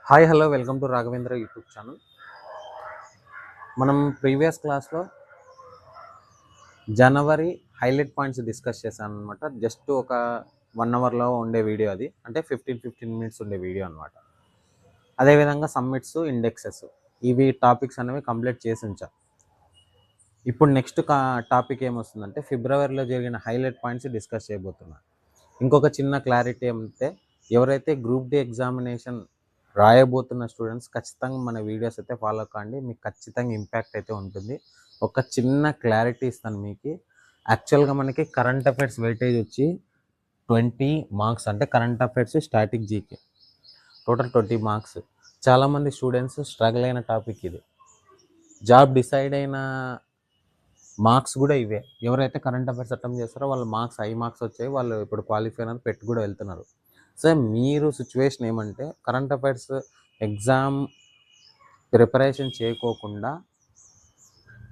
Hi hello welcome to Raghavendra YouTube channel. మనం previous క్లాస్లో జనవరి highlight points discuss చేశాను అనమాట. జస్ట్ ఒక 1 అవర్లో ఉండే వీడియో అది, అంటే 15 మినిట్స్ ఉండే వీడియో అనమాట. అదేవిధంగా సమ్మిట్స్, ఇండెక్సెస్, ఇవి టాపిక్స్ అనేవి కంప్లీట్ చేసి ఉంచా. ఇప్పుడు నెక్స్ట్ టాపిక్ ఏమొస్తుందంటే ఫిబ్రవరిలో జరిగిన హైలైట్ పాయింట్స్ డిస్కస్ చేయబోతున్నాను. ఇంకొక చిన్న క్లారిటీ ఏమంటే, ఎవరైతే గ్రూప్ డి ఎగ్జామినేషన్ రాయబోతున్న స్టూడెంట్స్ ఖచ్చితంగా మన వీడియోస్ అయితే ఫాలో కాండి, మీకు ఖచ్చితంగా ఇంపాక్ట్ అయితే ఉంటుంది. ఒక చిన్న క్లారిటీ ఇస్తాను మీకు. యాక్చువల్గా మనకి కరెంట్ అఫైర్స్ వెయిటేజ్ వచ్చి 20 మార్క్స్, అంటే current affairs, static GK total 20 marks. చాలామంది స్టూడెంట్స్ స్ట్రగుల్ అయిన టాపిక్ ఇది. జాబ్ డిసైడ్ అయిన మార్క్స్ కూడా ఇవే. ఎవరైతే కరెంట్ అఫైర్స్ అటెంప్ట్ చేస్తారో వాళ్ళ మార్క్స్ హై మార్క్స్ వచ్చాయి, వాళ్ళు ఇప్పుడు క్వాలిఫై అని పెట్టి కూడా వెళ్తున్నారు. సో మీరు సిచ్యువేషన్ ఏమంటే, కరెంట్ అఫైర్స్ ఎగ్జామ్ ప్రిపరేషన్ చేయకోకుండా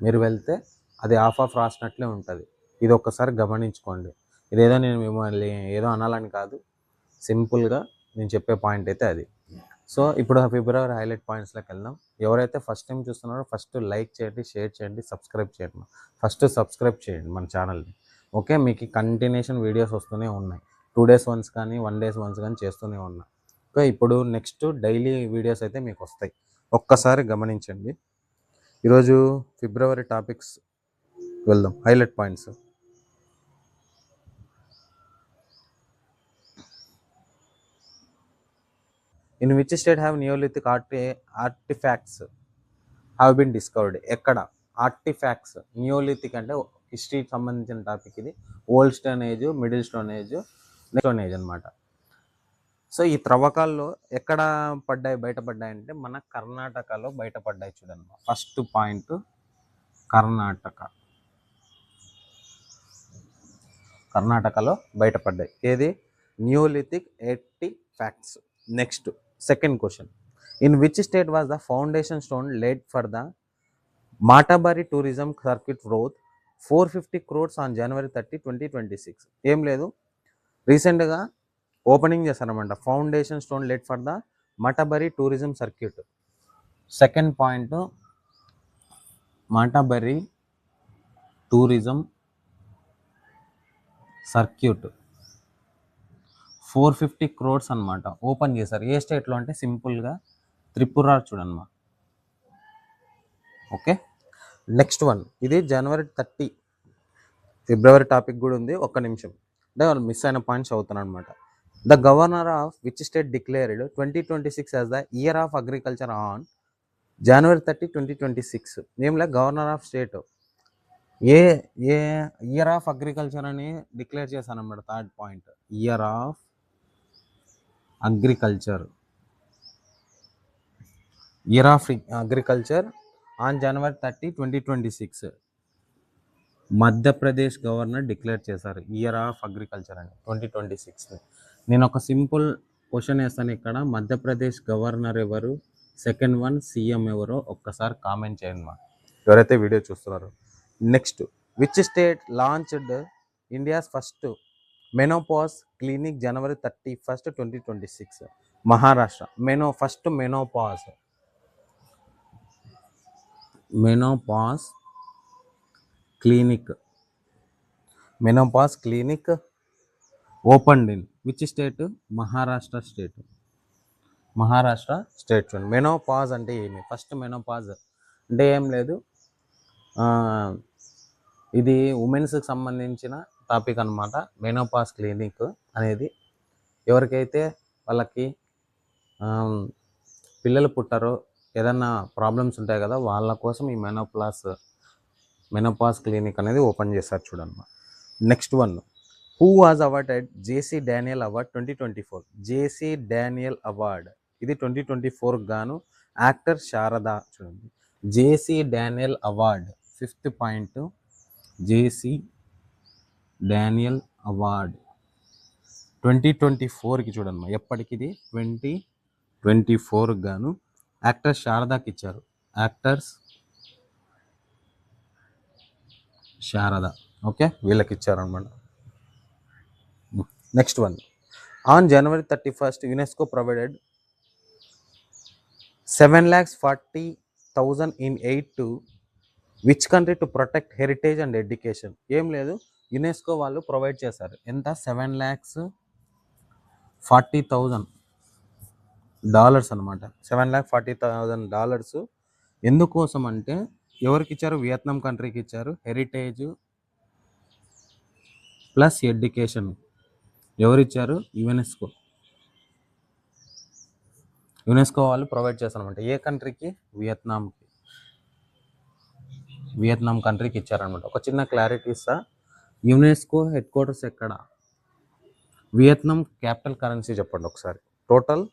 మీరు వెళ్తే అది ఆఫ్ రాసినట్లే ఉంటుంది. ఇది ఒక్కసారి గమనించుకోండి. ఇదేదో నేను మిమ్మల్ని ఏదో అనాలని కాదు, సింపుల్గా నేను చెప్పే పాయింట్ అయితే అది. సో ఇప్పుడు ఫిబ్రవరి హైలైట్ పాయింట్స్లోకి వెళ్దాం. ఎవరైతే ఫస్ట్ టైం చూస్తున్నారో ఫస్ట్ లైక్ చేయండి, షేర్ చేయండి, సబ్స్క్రైబ్ చేయండి. ఫస్ట్ సబ్స్క్రైబ్ చేయండి మన ఛానల్ని. ఓకే, మీకు కంటిన్యూషన్ వీడియోస్ వస్తూనే ఉన్నాయి. 2 days వన్స్ కానీ 1 days వన్స్ కానీ చేస్తూనే ఉన్నా. ఓకే, ఇప్పుడు నెక్స్ట్ డైలీ వీడియోస్ అయితే మీకు వస్తాయి. ఒక్కసారి గమనించండి. ఈరోజు ఫిబ్రవరి టాపిక్స్ వెళ్దాం. Highlight points. In which state have neolithic artefacts have been discovered? ఎక్కడ ఆర్టిఫాక్ట్స్? నియోలిథిక్ అంటే హిస్టరీకి సంబంధించిన టాపిక్ ఇది. Old stone age, middle stone age, next stone age అనమాట. సో ఈ త్రవ్వకాల్లో ఎక్కడ బయటపడ్డాయి అంటే మన కర్ణాటకలో బయటపడ్డాయి. చూడండి, ఫస్ట్ పాయింట్ కర్ణాటకలో బయటపడ్డాయి. ఏది? Neolithic artefacts. Next second question, in which state was the foundation stone laid for the Matabari tourism circuit growth 450 crores on January 30, 2026? ఏం లేదు, రీసెంట్గా ఓపెనింగ్ చేశారనమాట. Foundation stone laid for the Matabari tourism circuit. Second point, Matabari tourism circuit 450 crores అనమాట open చేశారు. ఏ స్టేట్లో అంటే సింపుల్గా త్రిపుర. చూడమ్మా. ఓకే, నెక్స్ట్ వన్, ఇది January 30, ఫిబ్రవరి టాపిక్ కూడా ఉంది. ఒక్క నిమిషం, అంటే వాళ్ళు మిస్ అయిన పాయింట్స్ అవుతున్నాను అనమాట. The governor of which state declared 2026 as the year of agriculture on January 30, 2026? ఏంలే, governor of state A year of agriculture అని డిక్లేర్ చేశాను అన్నమాట. Third point, year of agriculture on January 30, 2026 Madhya Pradesh governor declare చేశారు year of agriculture అని 2026. నేను ఒక simple question వేస్తాను ఇక్కడ. మధ్యప్రదేశ్ గవర్నర్ ఎవరు? సెకండ్ వన్ సీఎం ఎవరో ఒక్కసారి కామెంట్ చేయండి ఎవరైతే వీడియో చూస్తున్నారో. Next, which state launched India's first menopause clinic January 31, 2026? Maharashtra. First menopause clinic opened in which state? Maharashtra state. చూడండి, మెనోపాజ్ అంటే ఏమి? ఫస్ట్ మెనోపాజ్ అంటే ఏం లేదు, ఇది ఉమెన్స్కి సంబంధించిన టాపిక్ అనమాట. మెనోపాజ్ క్లినిక్ అనేది ఎవరికైతే వాళ్ళకి పిల్లలు పుట్టారో, ఏదన్నా ప్రాబ్లమ్స్ ఉంటాయి కదా, వాళ్ళ కోసం ఈ మెనోపాజ్ క్లినిక్ అనేది ఓపెన్ చేశారు. చూడమ్మా. Next one, who was awarded JC Daniel award 2024? JC Daniel award ఇది 2024 గాను యాక్టర్ శారద. చూడండి, జేసీ డానియల్ అవార్డ్. ఫిఫ్త్ పాయింట్, జేసీ డానియల్ అవార్డ్ 2024కి. చూడమ్మా, ఎప్పటికిది 2024 గాను యాక్టర్ శారదాకి ఇచ్చారు. యాక్టర్స్ శారద, ఓకే, వీళ్ళకి ఇచ్చారనమాట. Next one, on January 31 UNESCO provided 7,40,000 in aid to which country to protect heritage and education. ఏం లేదు, యునెస్కో వాళ్ళు ప్రొవైడ్ చేశారు. ఎంత? $7,40,000 అనమాట. $7,40,000 ఎందుకోసం అంటే ఎవరికి ఇచ్చారు? వియత్నాం కంట్రీకి ఇచ్చారు. హెరిటేజ్ ప్లస్ ఎడ్యుకేషన్ ఎవరిచ్చారు? యునెస్కో వాళ్ళు ప్రొవైడ్ చేస్తారనమాట. ఏ కంట్రీకి? వియత్నాం కంట్రీకి ఇచ్చారనమాట. ఒక చిన్న క్లారిటీ ఇస్తా, యునెస్కో హెడ్ క్వార్టర్స్ ఎక్కడ? వియత్నాం క్యాపిటల్ కరెన్సీ చెప్పండి ఒకసారి. టోటల్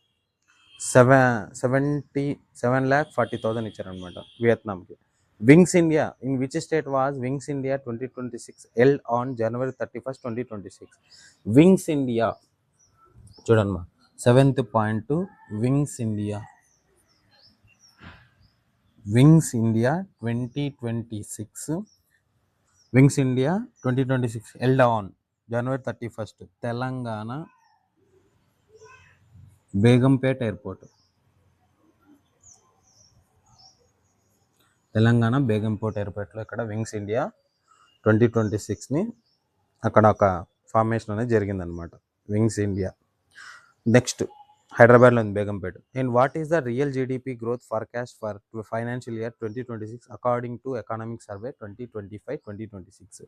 7,40,000 ఇచ్చారనమాట వియత్నాంకి. Wings India, in which state was wings India 2026 held on January 31st, 2026? Wings India చూడమ్మా, 7th point. Wings India 2026 wings India 2026 held on January 31st Telangana Begumpet airport. Telangana Begumpet ఎయిర్పోర్ట్లో ఇక్కడ wings India 2026ని అక్కడ ఒక formation అనేది జరిగిందనమాట, వింగ్స్ ఇండియా. నెక్స్ట్ హైదరాబాద్లో ఉంది Begumpet. And what is the real GDP growth ఫార్కాస్ట్ for financial year 2026 according to economic survey 2025-2026?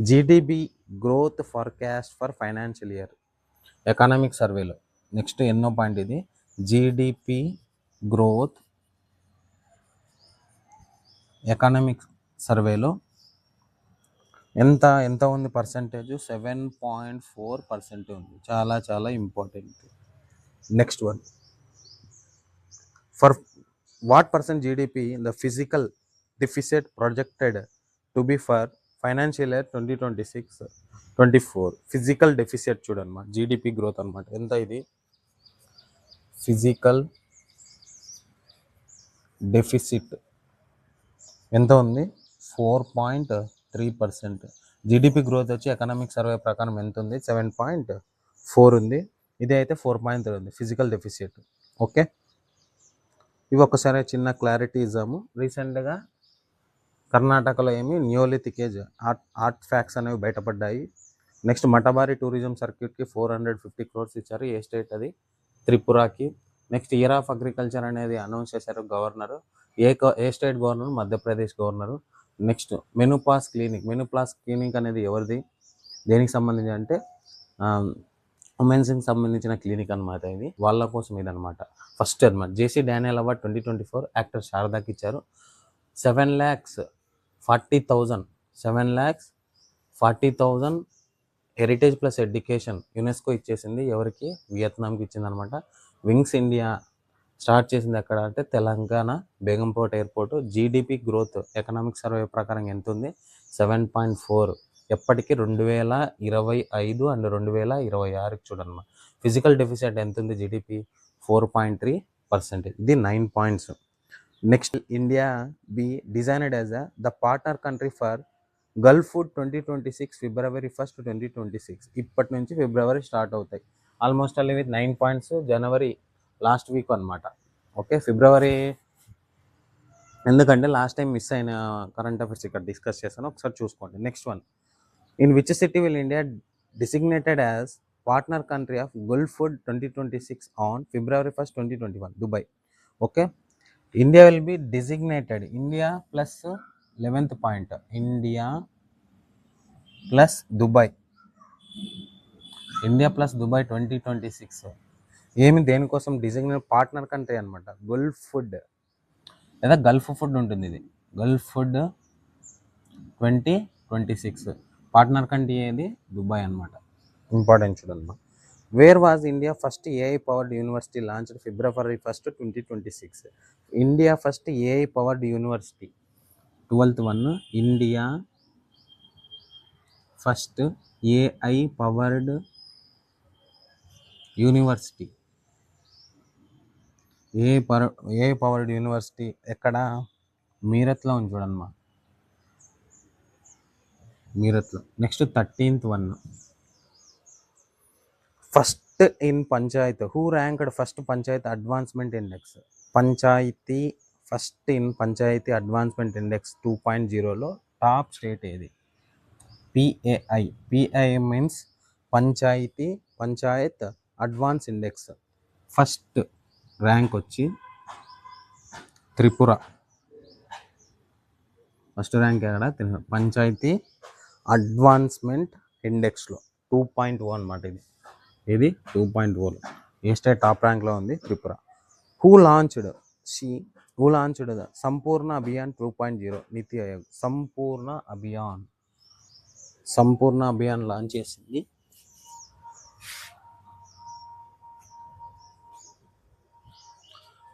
GDP growth ఫార్కాస్ట్ for financial year economic సర్వేలో. Next ఎన్నో పాయింట్ ఇది? జీడిపి గ్రోత్ ఎకనామిక్ సర్వేలో ఎంత ఉంది పర్సెంటేజ్? 7.4% ఉంది. చాలా చాలా important. Next one, for what percent GDP the physical deficit projected to be for financial year 2026-24? Physical deficit చూడమ్మా, జీడిపి గ్రోత్ అనమాట. ఎంత ఇది? ఫిజికల్ డెఫిసిట్ ఎంత ఉంది? 4.3%. జీడిపి గ్రోత్ వచ్చి ఎకనామిక్ సర్వే ప్రకారం ఎంత ఉంది? 7.4 ఉంది. ఇది అయితే 4.3 ఉంది ఫిజికల్ డెఫిసిట్. ఓకే, ఇవి ఒకసారి చిన్న క్లారిటీ ఇద్దాము. రీసెంట్గా కర్ణాటకలో నియోలిథిక్ ఏజ్ ఆర్ట్ ఫ్యాక్ట్స్ అనేవి బయటపడ్డాయి. నెక్స్ట్ మటబారి టూరిజం సర్క్యూట్కి 450 crores ఇచ్చారు. ఏ స్టేట్ అది? త్రిపురకి. నెక్స్ట్ ఇయర్ ఆఫ్ అగ్రికల్చర్ అనేది అనౌన్స్ చేశారు గవర్నరు. ఏ state governor? Madhya Pradesh governor. Next menopause clinic అనేది ఎవరిది, దేనికి సంబంధించి అంటే ఉమెన్స్కి సంబంధించిన క్లినిక్ అనమాట. ఇది వాళ్ళ కోసం ఇదనమాట. ఫస్ట్ అనమాట. జేసీ డానియల్ అవార్డ్ 2024 యాక్టర్ శారదాకి ఇచ్చారు. 7,40,000 హెరిటేజ్ ప్లస్ ఎడ్యుకేషన్ యునెస్కో ఇచ్చేసింది. ఎవరికి? వియత్నాంకి ఇచ్చింది అనమాట. వింగ్స్ ఇండియా స్టార్ట్ చేసింది ఎక్కడ అంటే Telangana Begumpet airport. GDP growth economic survey ప్రకారం ఎంత ఉంది? 7.4. ఎప్పటికీ 2025 అండ్ 2026 చూడమ్మా. ఫిజికల్ డెఫిసిట్ ఎంత ఉంది? జీడిపి 4.3%. ఇది 9 points. Next, India be designated as the partner country for Gulfood 2026 February 1st, 2026. ఇప్పటి నుంచి ఫిబ్రవరి స్టార్ట్ అవుతాయి. Almost all with 9 points. జనవరి లాస్ట్ వీక్ అనమాట. ఓకే, ఫిబ్రవరి ఎందుకంటే లాస్ట్ టైం మిస్ అయిన కరెంట్ అఫైర్స్ ఇక్కడ డిస్కస్ చేశాను, ఒకసారి చూసుకోండి. Next one, in which city will India designated as partner country of Gulfood 2026 on February 1st, 2021? Dubai. Okay, India will be designated. India plus 11th point, India plus Dubai. India plus Dubai 2026 దేనికోసం designate? Partner country అనమాట. Gulfood లేదా Gulfood ఉంటుంది. ఇది Gulfood 2026 partner country ఏది? Dubai అనమాట. Important చూడమ్మా. Where was India first AI powered university launched February 1st, 2026? India first AI powered university 12th one. India first AI powered university. AI powered university ఎక్కడ? మీరత్లో ఉంది చూడమ్మా, మీరత్లో. Next 13th one, first in panchayat. Who ranked first panchayat advancement index? Panchayati first in panchayati advancement index 2.0లో top state ఏది? PI means panchayat advance index. First rank వచ్చి Tripura. First rank ఎక్కడ? Panchayat advancement ఇండెక్స్లో 2.0 అనమాట. ఇది 2.0లో ఏ స్టేట్ టాప్ ర్యాంక్లో ఉంది? Tripura. Who launched the Sampoorna Abhiyan 2.0? NITI Aayog. Sampoorna Abhiyan launch చేసింది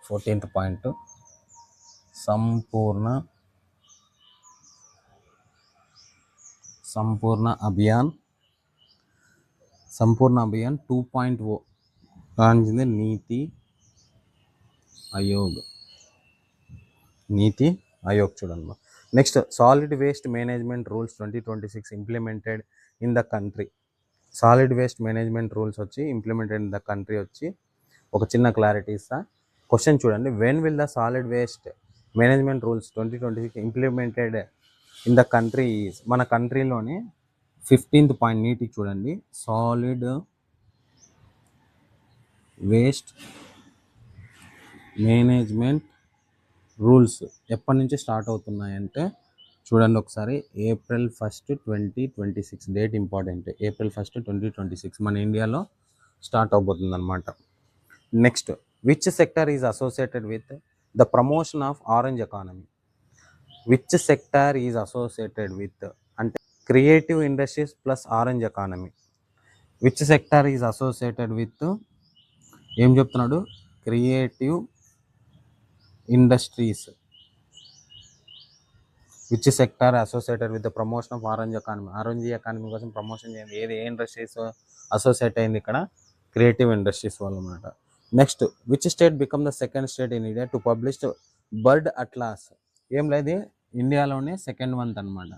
14th point. సంపూర్ణ అభియాన్ 2.0 లాంచింది నీతి ఆయోగ్ చూడండి. Next, solid waste management rules 2026 implemented in the country. Solid waste management rules వచ్చి implemented in the country వచ్చి ఒక చిన్న క్లారిటీ ఇస్తా. క్వశ్చన్ చూడండి, when will the solid waste management rules 2026 implemented in the country is? మన కంట్రీలోనే 15th point నీటికి చూడండి. Solid waste management rules ఎప్పటి నుంచి స్టార్ట్ అవుతున్నాయంటే చూడండి ఒకసారి, April 1st, 2026. Date important. April 1st, 2026 మన ఇండియాలో స్టార్ట్ అవబోతుంది అనమాట. Next, which sector is associated with the promotion of orange economy? Which sector is associated with అంటే creative industries plus orange economy. Which sector is associated with ఏం చెప్తున్నాడు? Creative industries. Which sector associated with the promotion of orange economy? Orange economy కోసం promotion చేయండి. ఏ industries associate అయింది ఇక్కడ? Creative industries వాళ్ళు అన్నమాట. Next, which state become the second state in India to publish bird atlas? ఏం లేదు, ఇండియాలోనే సెకండ్ వన్ అనమాట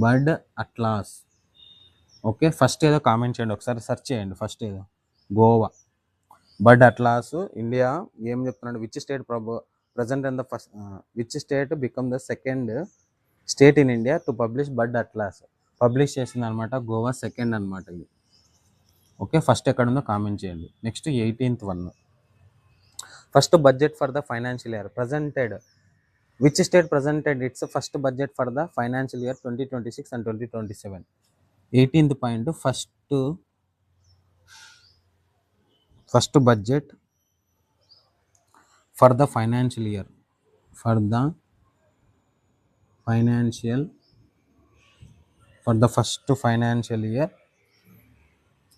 బర్డ్ అట్లాస్. ఓకే, ఫస్ట్ ఏదో కామెంట్ చేయండి, ఒకసారి సెర్చ్ చేయండి. ఫస్ట్ ఏదో గోవా బర్డ్ అట్లాస్ ఇండియా. ఏం చెప్తున్నాడు? Which state present in the first which state become the second state in India to publish bird atlas? Publish చేసింది అనమాట గోవా, సెకండ్ అనమాట ఇది. ఓకే, ఫస్ట్ ఎక్కడ ఉందో కామెంట్ చేయండి. Next 18th one, first budget for the financial year presented. Which state presented it's first budget for the financial year 2026 and 2027? 18th point, first budget for the financial year first financial year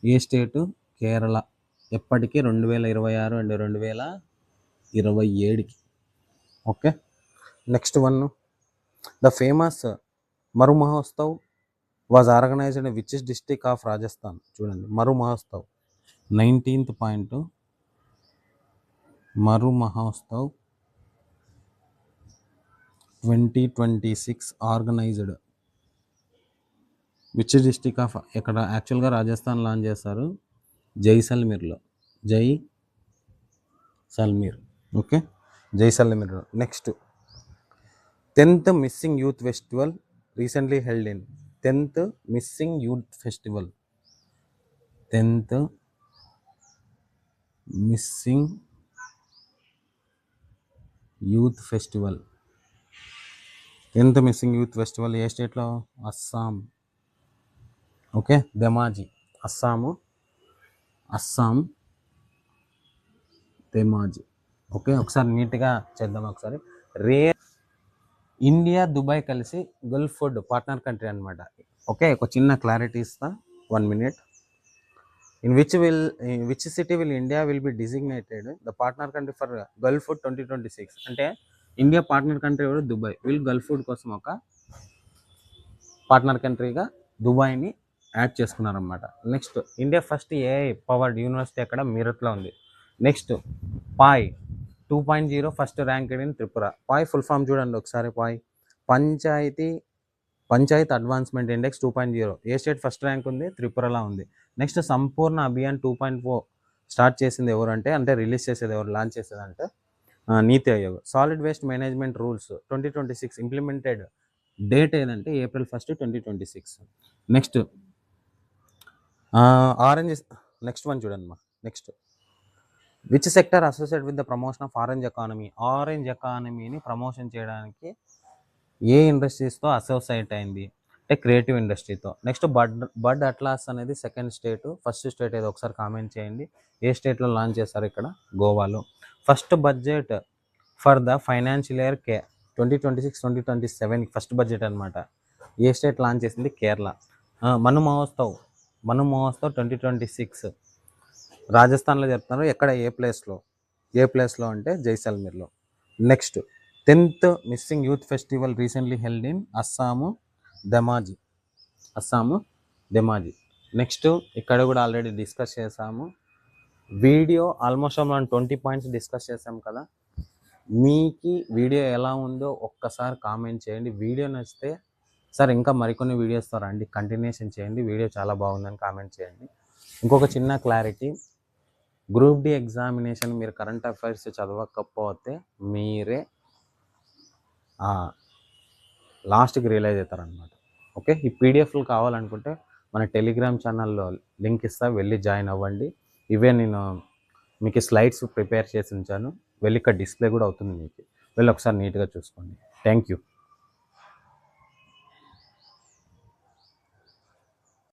ఏ state? Kerala. ఎప్పటికీ 2026 and 2027కి. Okay, next one, the famous Maru Mahotsav was organised in which district of Rajasthan? చూడండి, Maru Mahotsav 19th point. Maru Mahotsav 2026 organised which district of? ఇక్కడ యాక్చువల్గా Rajasthan launch చేస్తారు, జైసల్మీర్లో. Okay, Jaisalmer. Next, 10th missing youth festival recently held in? 10th missing youth festival 10th missing youth festival ఏ స్టేట్లో? Assam. Okay, Dhemaji. Assam Dhemaji. Okay, ఒకసారి నీట్గా చేద్దాం. ఒకసారి ఇండియా దుబాయ్ కలిసి గల్ఫ్ ఫుడ్ పార్ట్నర్ కంట్రీ అనమాట. ఓకే, ఒక చిన్న క్లారిటీ ఇస్తా, 1 minute. In which city will India will be designated the partner country for Gulf Food 2026? అంటే ఇండియా పార్ట్నర్ కంట్రీ ఎవరు? దుబాయ్. వీళ్ళు గల్ఫ్ ఫుడ్ కోసం ఒక పార్ట్నర్ కంట్రీగా దుబాయ్ని యాడ్ చేసుకున్నారనమాట. Next, India first AI powered university ఎక్కడ? మీరట్లో ఉంది. Next, PAI 2.0 first ranked in Tripura. PAI full form చూడండి ఒకసారి. పాయ్ పంచాయత్ అడ్వాన్స్మెంట్ ఇండెక్స్ 2.0 ఏ స్టేట్ ఫస్ట్ ర్యాంక్ ఉంది? త్రిపురలా ఉంది. నెక్స్ట్, సంపూర్ణ అభియాన్ 2.0 స్టార్ట్ చేసింది ఎవరు అంటే రిలీజ్ చేసేది ఎవరు, లాంచ్ చేసేది అంటే NITI Aayog. Solid waste management rules 2026 implemented date ఏదంటే April 1, 2026. Next orange. Next one చూడండి next, which sector associate with the promotion of orange economy. Orange ఎకానమీని ప్రమోషన్ చేయడానికి ఏ ఇండస్ట్రీస్తో అసోసియేట్ అయింది అంటే క్రియేటివ్ ఇండస్ట్రీతో. నెక్స్ట్ బడ్ అట్లాస్ అనేది సెకండ్ స్టేట్, ఫస్ట్ స్టేట్ ఏదో ఒకసారి కామెంట్ చేయండి. ఏ స్టేట్లో లాంచ్ చేస్తారు? ఇక్కడ గోవాలో. First budget for the financial year 2026-2027 first budget అనమాట. ఏ స్టేట్ లాంచ్ చేసింది? కేరళ. మను మహోత్సవ్ 2026 రాజస్థాన్లో చెప్తున్నారు. ఎక్కడ? ఏ ప్లేస్లో అంటే జైసల్మీర్లో. Next 10th missing youth festival recently held in Assam Dhemaji. Next ఇక్కడ కూడా ఆల్రెడీ డిస్కస్ చేసాము. వీడియో ఆల్మోస్ట్ మనం 20 పాయింట్స్ డిస్కస్ చేసాం కదా. మీకు వీడియో ఎలా ఉందో ఒక్కసారి కామెంట్ చేయండి. వీడియో నచ్చితే సార్ ఇంకా మరికొన్ని వీడియోస్తో రండి, కంటిన్యూషన్ చేయండి, వీడియో చాలా బాగుందని కామెంట్ చేయండి. ఇంకొక చిన్న క్లారిటీ, గ్రూప్ డి ఎగ్జామినేషన్ మీరు కరెంట్ అఫైర్స్ చదవకపోతే మీరే లాస్ట్కి రియలైజ్ అవుతారనమాట. ఓకే, ఈ పీడిఎఫ్లు కావాలనుకుంటే మన టెలిగ్రామ్ ఛానల్లో లింక్ ఇస్తా, వెళ్ళి జాయిన్ అవ్వండి. ఇవే నేను మీకు స్లైడ్స్ ప్రిపేర్ చేసి ఉంచాను, వెళ్ళి ఇక్కడ డిస్ప్లే కూడా అవుతుంది మీకు, వెళ్ళి ఒకసారి నీట్గా చూసుకోండి. Thank you.